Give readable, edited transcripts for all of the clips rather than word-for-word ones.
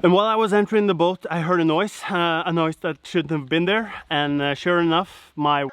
And while I was entering the boat, I heard a noise that shouldn't have been there, and sure enough, my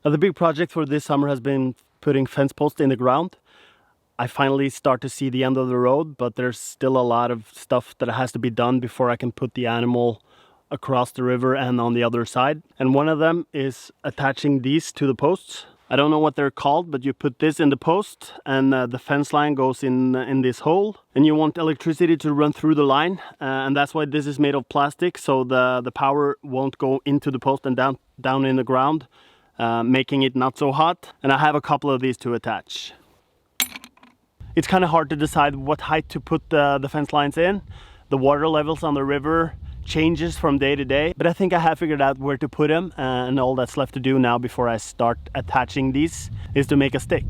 the big project for this summer has been putting fence posts in the ground. I finally start to see the end of the road, but there's still a lot of stuff that has to be done before I can put the animal across the river and on the other side. And one of them is attaching these to the posts. I don't know what they're called, but you put this in the post and the fence line goes in this hole. And you want electricity to run through the line, and that's why this is made of plastic, so the power won't go into the post and down in the ground. Making it not so hot, and I have a couple of these to attach. It's kind of hard to decide what height to put the fence lines in. The water levels on the river changes from day to day, but I think I have figured out where to put them, and all that's left to do now before I start attaching these is to make a stick.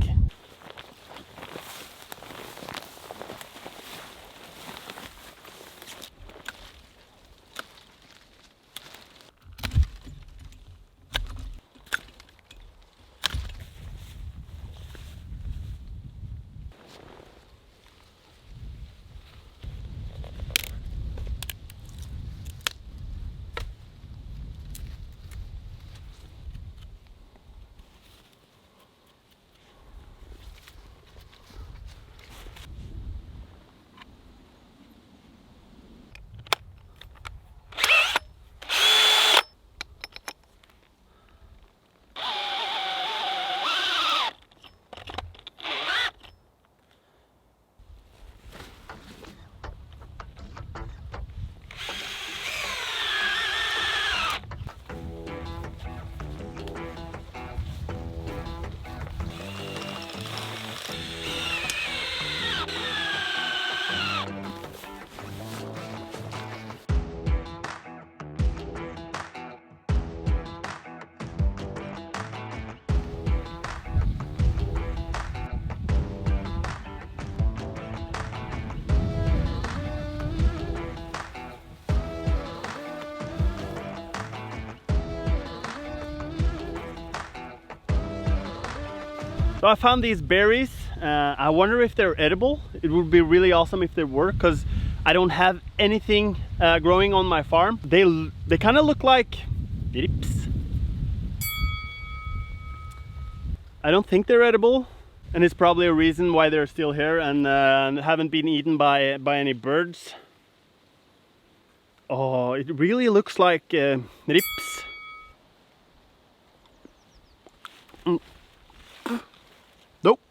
So I found these berries. I wonder if they're edible. It would be really awesome if they were, because I don't have anything growing on my farm. They kind of look like lips. I don't think they're edible, and it's probably a reason why they're still here and haven't been eaten by any birds. Oh, it really looks like lips. Nope.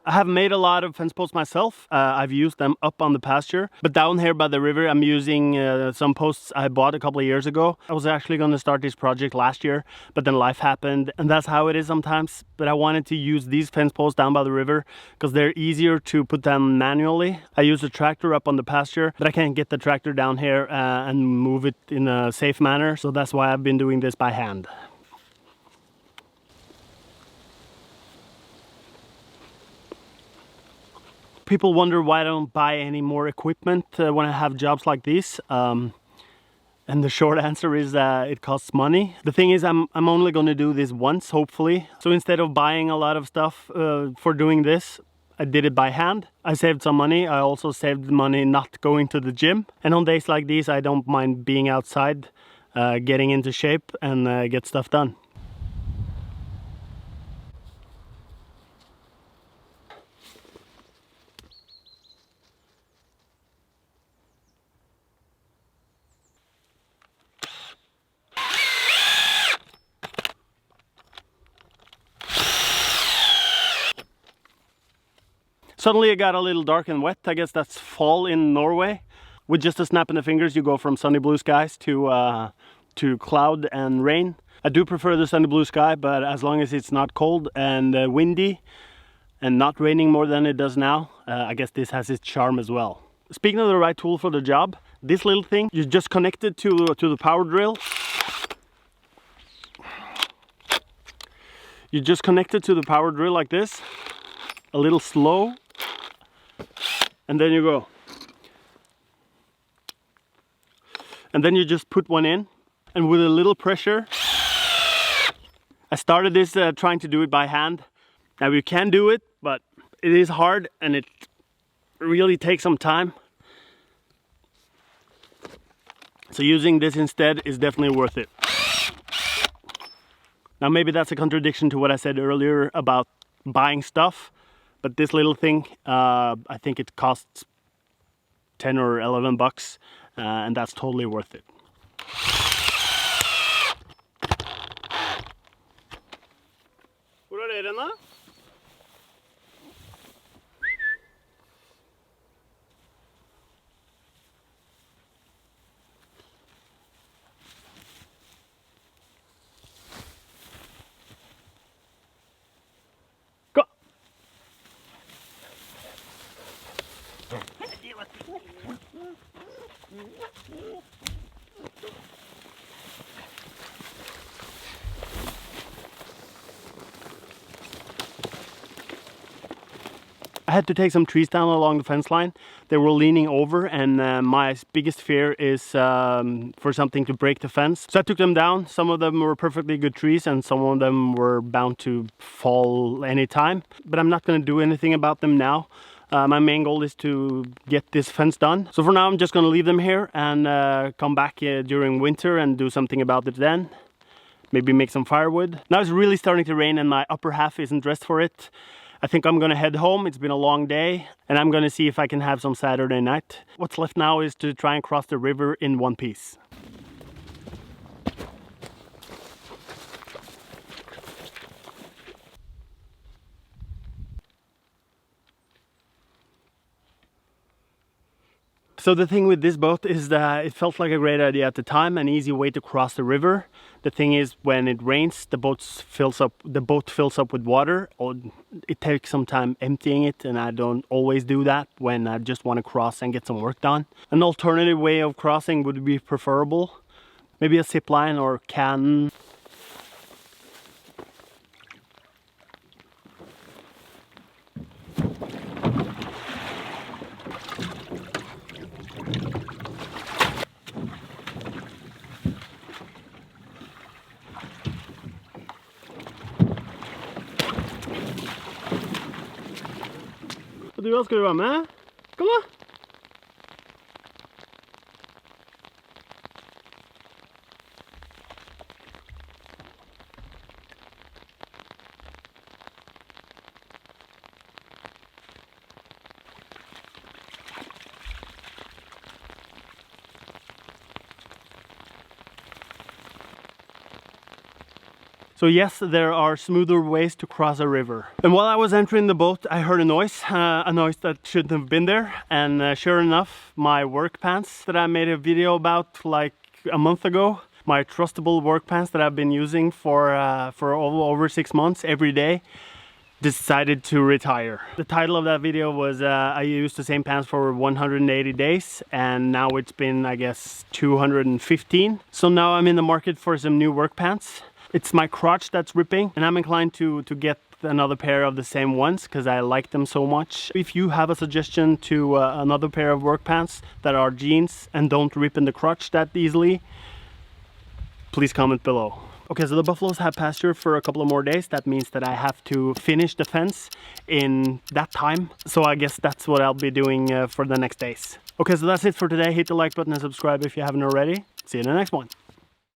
I have made a lot of fence posts myself. I've used them up on the pasture, but down here by the river I'm using some posts I bought a couple of years ago. I was actually going to start this project last year, but then life happened, and that's how it is sometimes. But I wanted to use these fence posts down by the river because they're easier to put down manually. I use a tractor up on the pasture, but I can't get the tractor down here and move it in a safe manner, so that's why I've been doing this by hand. People wonder why I don't buy any more equipment when I have jobs like these. And the short answer is that it costs money. The thing is, I'm only going to do this once, hopefully. So instead of buying a lot of stuff for doing this, I did it by hand. I saved some money. I also saved money not going to the gym. And on days like these, I don't mind being outside, getting into shape and get stuff done. Suddenly it got a little dark and wet. I guess that's fall in Norway. With just a snap in the fingers, you go from sunny blue skies to cloud and rain. I do prefer the sunny blue sky, but as long as it's not cold and windy and not raining more than it does now, I guess this has its charm as well. Speaking of the right tool for the job, this little thing, you just connect it to the power drill. You just connect it to the power drill like this, a little slow. And then you go. And then you just put one in, and with a little pressure. I started this trying to do it by hand. Now you can do it, but it is hard and it really takes some time. So using this instead is definitely worth it. Now maybe that's a contradiction to what I said earlier about buying stuff. But this little thing, I think it costs 10 or 11 bucks, and that's totally worth it. Hvor er det da? I had to take some trees down along the fence line. They were leaning over, and my biggest fear is for something to break the fence. So I took them down. Some of them were perfectly good trees and some of them were bound to fall anytime. But I'm not going to do anything about them now. My main goal is to get this fence done. So for now I'm just going to leave them here and come back during winter and do something about it then. Maybe make some firewood. Now it's really starting to rain and my upper half isn't dressed for it. I think I'm gonna head home. It's been a long day and I'm gonna see if I can have some Saturday night. What's left now is to try and cross the river in one piece. So the thing with this boat is that it felt like a great idea at the time, an easy way to cross the river. The thing is, when it rains, the boat fills up with water, or it takes some time emptying it, and I don't always do that when I just want to cross and get some work done. An alternative way of crossing would be preferable. Maybe a zip line or can. Du, skal du være med? Kom da! So yes, there are smoother ways to cross a river. And while I was entering the boat, I heard a noise that shouldn't have been there. And sure enough, my work pants that I made a video about like a month ago, my trustable work pants that I've been using for over 6 months every day, decided to retire. The title of that video was I used the same pants for 180 days, and now it's been, I guess, 215. So now I'm in the market for some new work pants. It's my crotch that's ripping, and I'm inclined to get another pair of the same ones because I like them so much. If you have a suggestion to another pair of work pants that are jeans and don't rip in the crotch that easily, please comment below. Okay, so the buffaloes have pasture for a couple of more days. That means that I have to finish the fence in that time. So I guess that's what I'll be doing for the next days. Okay, so that's it for today. Hit the like button and subscribe if you haven't already. See you in the next one.